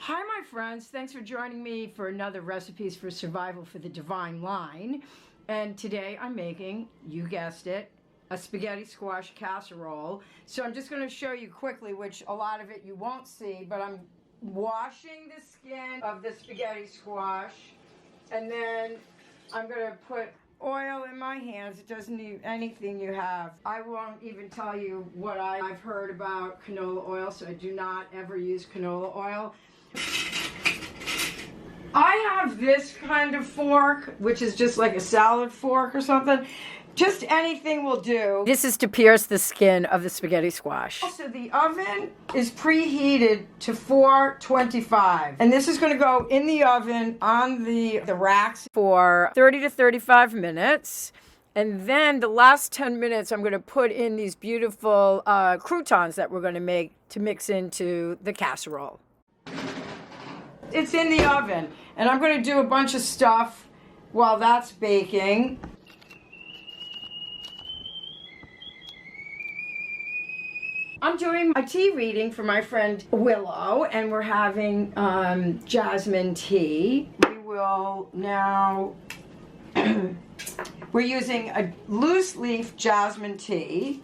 Hi, my friends. Thanks for joining me for another Recipes for Survival for the Divine Line. And today I'm making, you guessed it, a spaghetti squash casserole. So I'm just going to show you quickly, which a lot of it you won't see, but I'm washing the skin of the spaghetti squash. And then I'm going to put oil in my hands. It doesn't need anything you have. I won't even tell you what I've heard about canola oil, so I do not ever use canola oil. I have this kind of fork, which is just like a salad fork or something. Just anything will do. This is to pierce the skin of the spaghetti squash. Also, the oven is preheated to 425. And this is going to go in the oven on the racks for 30 to 35 minutes. And then the last 10 minutes, I'm going to put in these beautiful croutons that we're going to make to mix into the casserole. It's in the oven, and I'm going to do a bunch of stuff while that's baking. I'm doing a tea reading for my friend Willow, and we're having jasmine tea. We will now, we're using a loose leaf jasmine tea.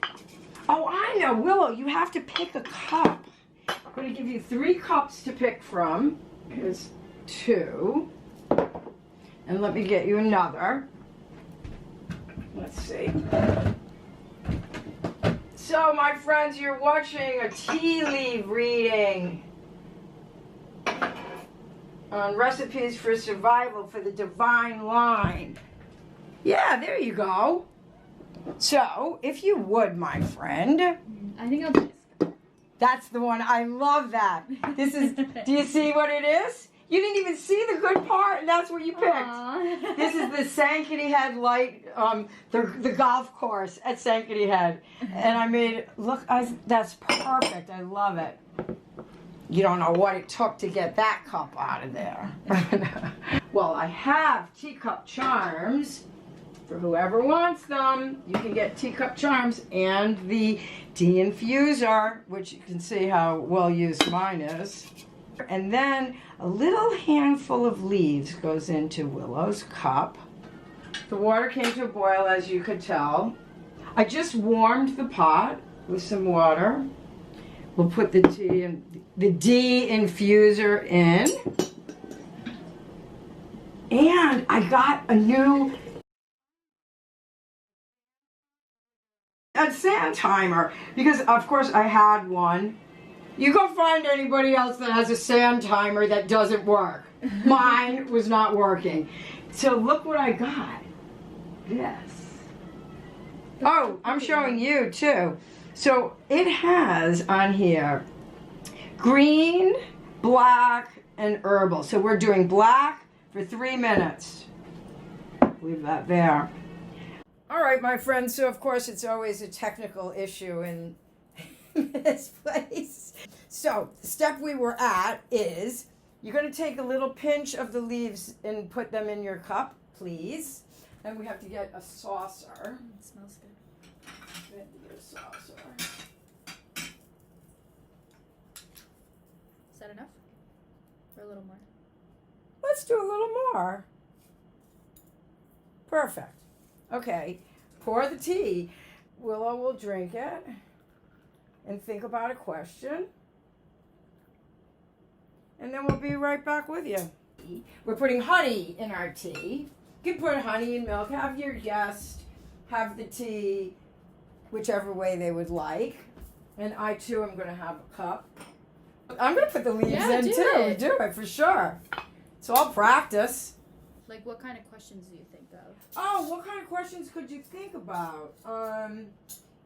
Oh, I know, Willow, you have to pick a cup. I'm going to give you 3 cups to pick from. Here's 2. And let me get you another. Let's see. So, my friends, you're watching a tea leaf reading on Recipes for Survival for the Divine Line. Yeah, there you go. So, if you would, my friend. I think I'll do this. That's the one. I love that. This is, do you see what it is? You didn't even see the good part, and that's what you picked. Aww. This is the Sankaty Head Light, the golf course at Sankaty Head. And I made, look, that's perfect. I love it. You don't know what it took to get that cup out of there. Well, I have teacup charms. For whoever wants them, you can get teacup charms and the de-infuser, which you can see how well used mine is. And then a little handful of leaves goes into Willow's cup. The water came to a boil, as you could tell. I just warmed the pot with some water. We'll put the tea and the de-infuser in. And I got a new sand timer, because of course I had one. You go find anybody else that has a sand timer that doesn't work. Mine was not working. So look what I got. Yes. Oh, I'm showing you too. So it has on here green, black, and herbal. So we're doing black for 3 minutes. Leave that there. All right, my friends, so of course it's always a technical issue in this place. So the step we were at is you're going to take a little pinch of the leaves and put them in your cup, please. And we have to get a saucer. It smells good. We have to get a saucer. Is that enough? Or a little more? Let's do a little more. Perfect. Okay, pour the tea. Willow will drink it and think about a question. And then we'll be right back with you. We're putting honey in our tea. You can put honey and milk. Have your guest have the tea whichever way they would like. And I, too, am going to have a cup. I'm going to put the leaves in, too. Do it, for sure. It's all practice. Like, what kind of questions do you think of? Oh, what kind of questions could you think about?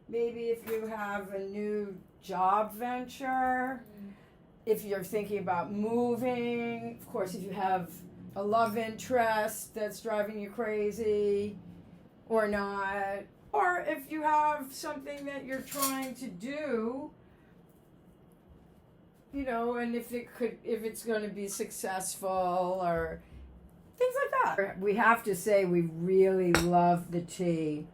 Maybe if you have a new job venture, if you're thinking about moving, of course, if you have a love interest that's driving you crazy or not, or if you have something that you're trying to do, you know, and if it's going to be successful or things like that. We have to say we really love the tea.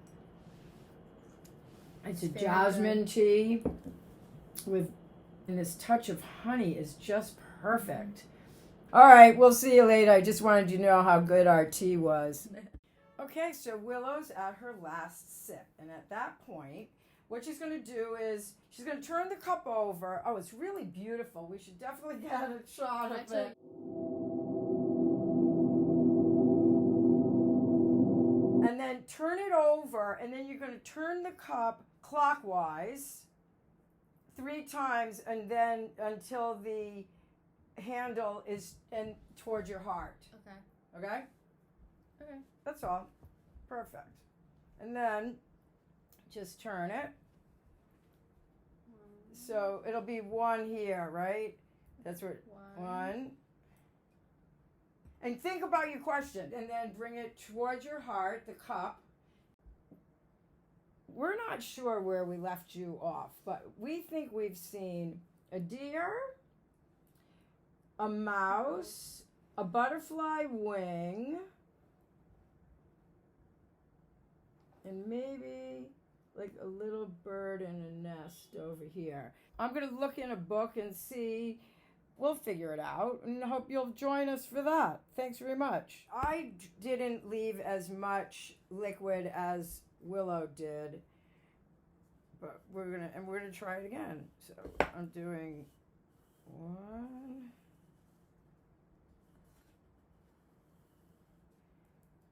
It's a jasmine tea with, and this touch of honey is just Perfect. All right, we'll see you later. I just wanted you to know how good our tea was. Okay, so Willow's at her last sip. And at that point, what she's going to do is she's going to turn the cup over. Oh, it's really beautiful. We should definitely get a shot of it. And then turn it over, and then you're going to turn the cup clockwise 3 times, and then until the handle is towards your heart. Okay. Okay? Okay. That's all. Perfect. And then just turn it. So it'll be 1 here, right? That's what 1. And think about your question, and then bring it towards your heart, the cup. We're not sure where we left you off, but we think we've seen a deer, a mouse, a butterfly wing, and maybe like a little bird in a nest over here. I'm going to look in a book and see. We'll figure it out, and hope you'll join us for that. Thanks very much. I didn't leave as much liquid as Willow did, but we're gonna try it again. So I'm doing 1.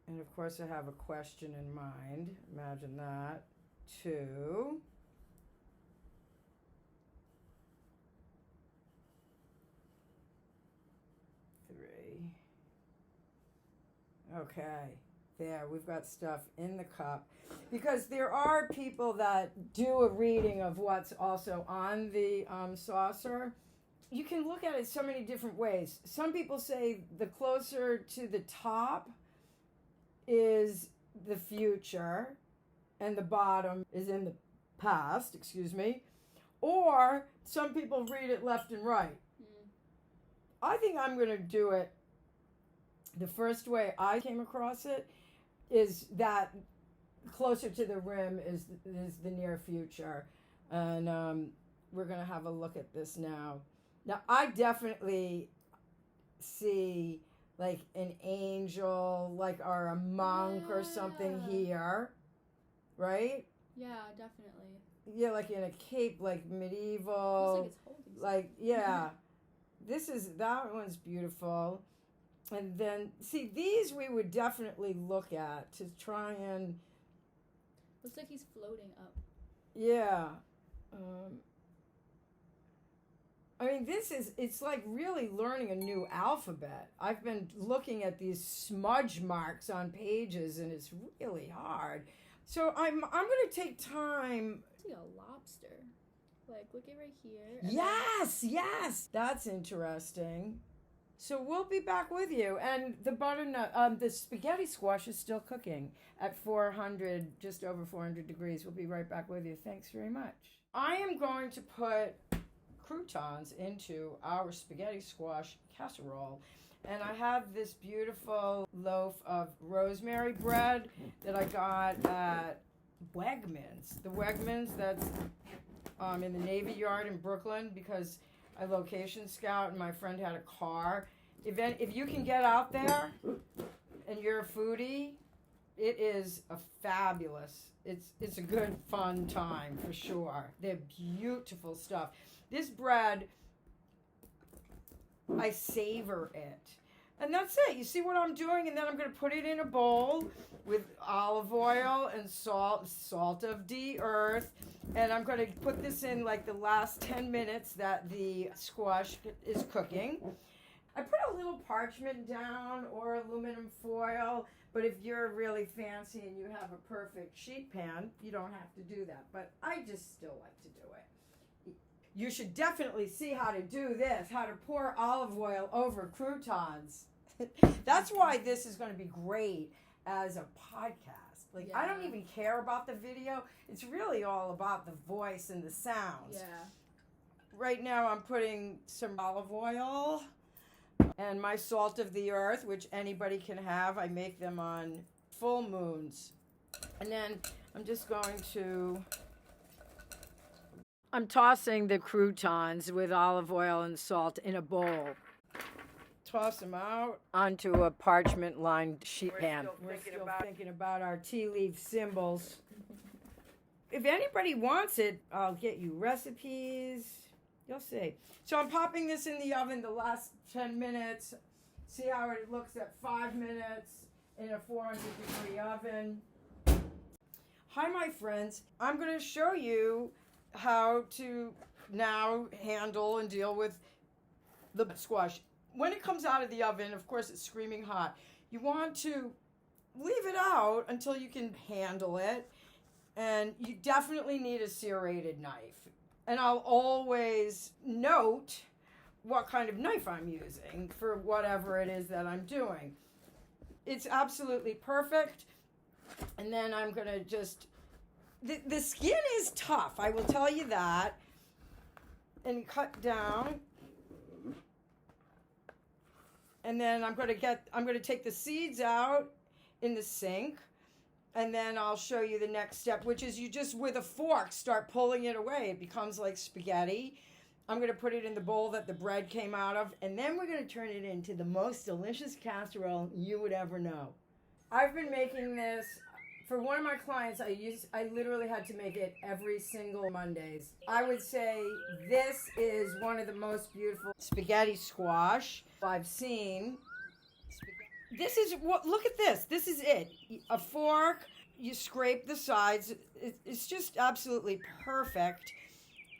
And of course I have a question in mind. Imagine that. 2. Okay, there, we've got stuff in the cup. Because there are people that do a reading of what's also on the saucer. You can look at it so many different ways. Some people say the closer to the top is the future, and the bottom is in the past, Or some people read it left and right. I think I'm going to do it. The first way I came across it is that closer to the rim is the near future. And we're going to have a look at this now. Now, I definitely see like an angel, like, or a monk or something here, right? Yeah, definitely. Yeah, like in a cape, like medieval. Looks like it's holding something. Like, yeah. That one's beautiful. And then, see, these we would definitely look at to try and... Looks like he's floating up. Yeah. I mean, it's like really learning a new alphabet. I've been looking at these smudge marks on pages, and it's really hard. So I'm going to take time... I see a lobster. Like, look at right here. Yes. That's interesting. So we'll be back with you. And the butternut, the spaghetti squash is still cooking at 400, just over 400 degrees. We'll be right back with you. Thanks very much. I am going to put croutons into our spaghetti squash casserole. And I have this beautiful loaf of rosemary bread that I got at Wegmans. The Wegmans that's in the Navy Yard in Brooklyn, because I location scout and my friend had a car. If you can get out there and you're a foodie, it is a fabulous. It's a good fun time for sure. They're beautiful stuff. This bread, I savor it. And that's it. You see what I'm doing? And then I'm going to put it in a bowl with olive oil and salt of the earth. And I'm going to put this in like the last 10 minutes that the squash is cooking. I put a little parchment down or aluminum foil. But if you're really fancy and you have a perfect sheet pan, you don't have to do that. But I just still like to do it. You should definitely see how to do this, how to pour olive oil over croutons. That's why this is going to be great as a podcast. Like, yeah. I don't even care about the video. It's really all about the voice and the sounds. Yeah. Right now I'm putting some olive oil and my salt of the earth, which anybody can have. I make them on full moons. And then I'm just going to I'm tossing the croutons with olive oil and salt in a bowl. Toss them out onto a parchment-lined sheet pan. We're still thinking about our tea leaf symbols. If anybody wants it, I'll get you recipes. You'll see. So I'm popping this in the oven the last 10 minutes. See how it looks at 5 minutes in a 400-degree oven. Hi, my friends. I'm going to show you how to now handle and deal with the squash. When it comes out of the oven, of course, it's screaming hot. You want to leave it out until you can handle it. And you definitely need a serrated knife. And I'll always note what kind of knife I'm using for whatever it is that I'm doing. It's absolutely perfect. And then I'm going to just... The skin is tough, I will tell you that. And cut down. And then I'm going to take the seeds out in the sink. And then I'll show you the next step, which is you just, with a fork, start pulling it away. It becomes like spaghetti. I'm going to put it in the bowl that the bread came out of. And then we're going to turn it into the most delicious casserole you would ever know. I've been making this for one of my clients. I literally had to make it every single Mondays. I would say this is one of the most beautiful spaghetti squash I've seen. This is what, look at this. This is it. A fork, you scrape the sides. It's just absolutely perfect.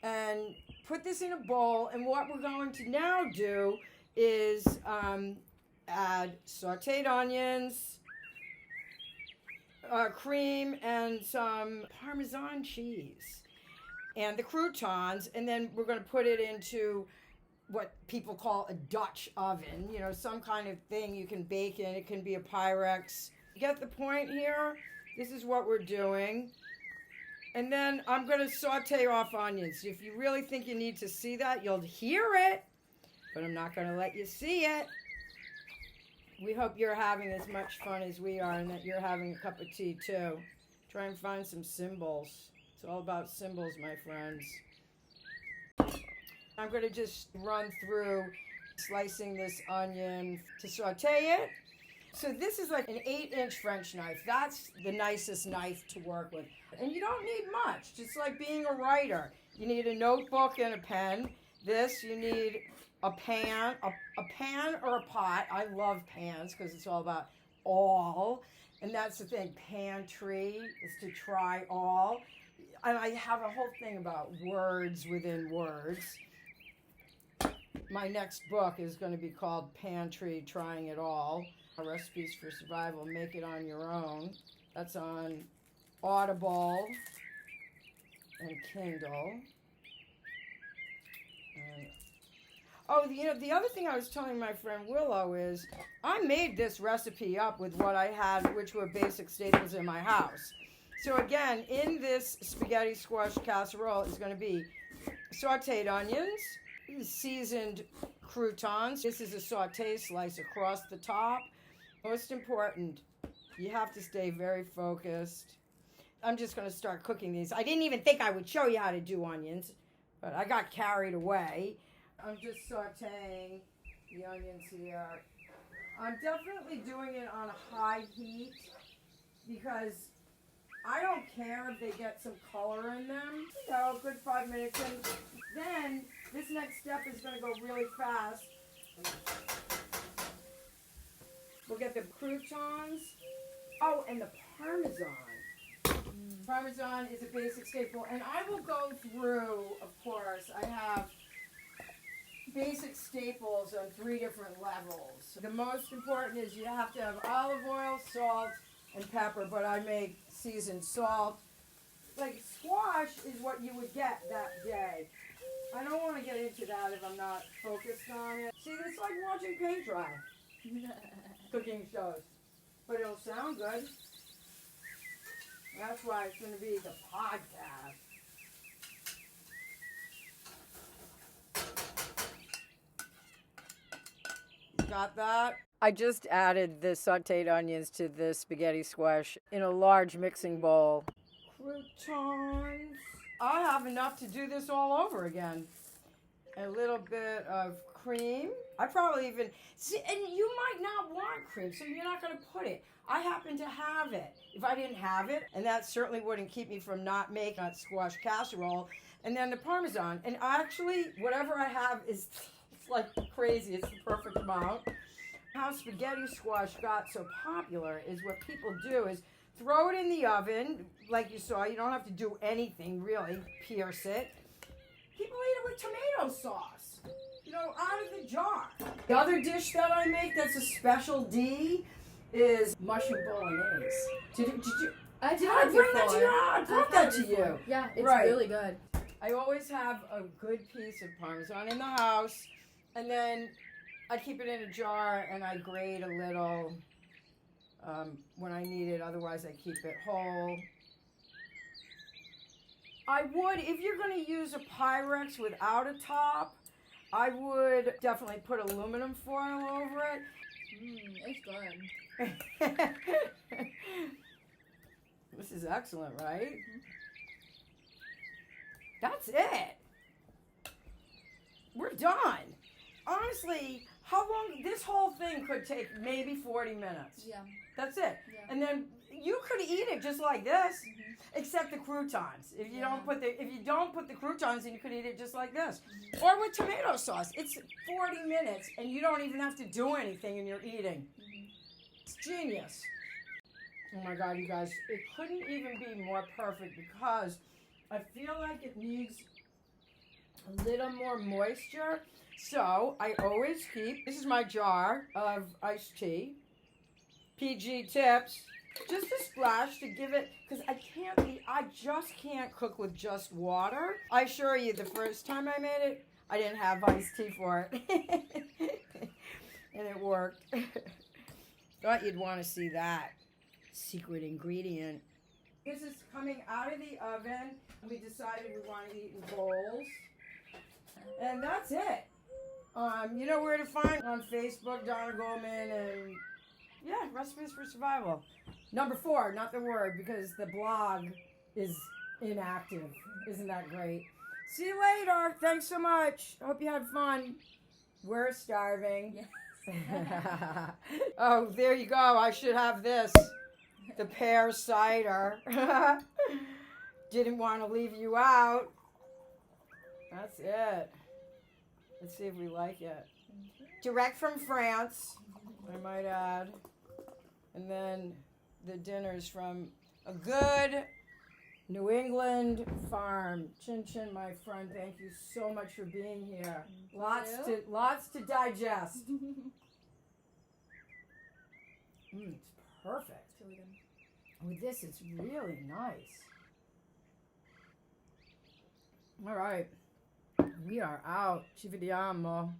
And put this in a bowl. And what we're going to now do is add sauteed onions, cream, and some Parmesan cheese. And the croutons. And then we're going to put it into what people call a Dutch oven, you know, some kind of thing you can bake in. It can be a Pyrex. You get the point here? This is what we're doing. And then I'm going to saute off onions. If you really think you need to see that, you'll hear it, but I'm not going to let you see it. We hope you're having as much fun as we are and that you're having a cup of tea too. Try and find some symbols. It's all about symbols, my friends. I'm going to just run through slicing this onion to saute it. So this is like an 8-inch French knife. That's the nicest knife to work with. And you don't need much, just like being a writer. You need a notebook and a pen. This, you need a pan, a pan or a pot. I love pans because it's all about all. And that's the thing, pantry is to try all. And I have a whole thing about words within words. My next book is going to be called Pantry, Trying It All. Recipes for Survival, Make It On Your Own. That's on Audible and Kindle. The other thing I was telling my friend Willow is I made this recipe up with what I had, which were basic staples in my house. So again, in this spaghetti squash casserole is going to be sauteed onions, seasoned croutons. This is a saute slice across the top. Most important, you have to stay very focused. I'm just going to start cooking these. I didn't even think I would show you how to do onions, but I got carried away. I'm just sauteing the onions here. I'm definitely doing it on a high heat because I don't care if they get some color in them. You know, a good 5 minutes. And then this next step is going to go really fast. We'll get the croutons. Oh, and the Parmesan. Parmesan is a basic staple. And I will go through, of course, I have basic staples on 3 different levels. The most important is you have to have olive oil, salt, and pepper, but I make seasoned salt. Like squash is what you would get that day. I don't want to get into that if I'm not focused on it. See, it's like watching paint dry. Cooking shows. But it'll sound good. That's why it's going to be the podcast. Got that? I just added the sauteed onions to the spaghetti squash in a large mixing bowl. Croutons. I have enough to do this all over again. A little bit of cream. I probably even see, and you might not want cream, so you're not going to put it. I happen to have it. If I didn't have it, and that certainly wouldn't keep me from not making that squash casserole, and then the Parmesan. And actually, whatever I have is it's like crazy. It's the perfect amount. How spaghetti squash got so popular is what people do is throw it in the oven, like you saw. You don't have to do anything really. Pierce it. People eat it with tomato sauce, you know, out of the jar. The other dish that I make that's a special D is mushroom bolognese. Did you? I did I bring that to you. I brought that to you. Yeah, it's Right. really good. I always have a good piece of Parmesan in the house, and then I keep it in a jar and I grate a little when I need it. Otherwise, I keep it whole. I would, if you're going to use a Pyrex without a top, I would definitely put aluminum foil over it. It's good. This is excellent, right? Mm-hmm. That's it. We're done. Honestly, how long? This whole thing could take maybe 40 minutes. Yeah. That's it. Yeah. And then you could eat it just like this, except the croutons. If you don't put the croutons in, you could eat it just like this, or with tomato sauce. It's 40 minutes, and you don't even have to do anything, and you're eating. It's genius. Oh my God, you guys! It couldn't even be more perfect because I feel like it needs a little more moisture. So I always keep. This is my jar of iced tea. PG tips, just a splash to give it, because I just can't cook with just water. I assure you, the first time I made it, I didn't have iced tea for it. And it worked. Thought you'd want to see that secret ingredient. This is coming out of the oven. We decided we want to eat in bowls. And that's it. You know where to find on Facebook, Donna Goldman, and yeah, Recipes for Survival. Number 4, not the word, because the blog is inactive. Isn't that great? See you later. Thanks so much. Hope you had fun. We're starving. Yes. Oh, there you go. I should have this. The pear cider. Didn't want to leave you out. That's it. Let's see if we like it. Direct from France, I might add. And then the dinner's from a good New England farm. Chin Chin, my friend, thank you so much for being here. Lots to digest. It's perfect. It's really good. With this, it's really nice. All right. We are out. Ci vediamo.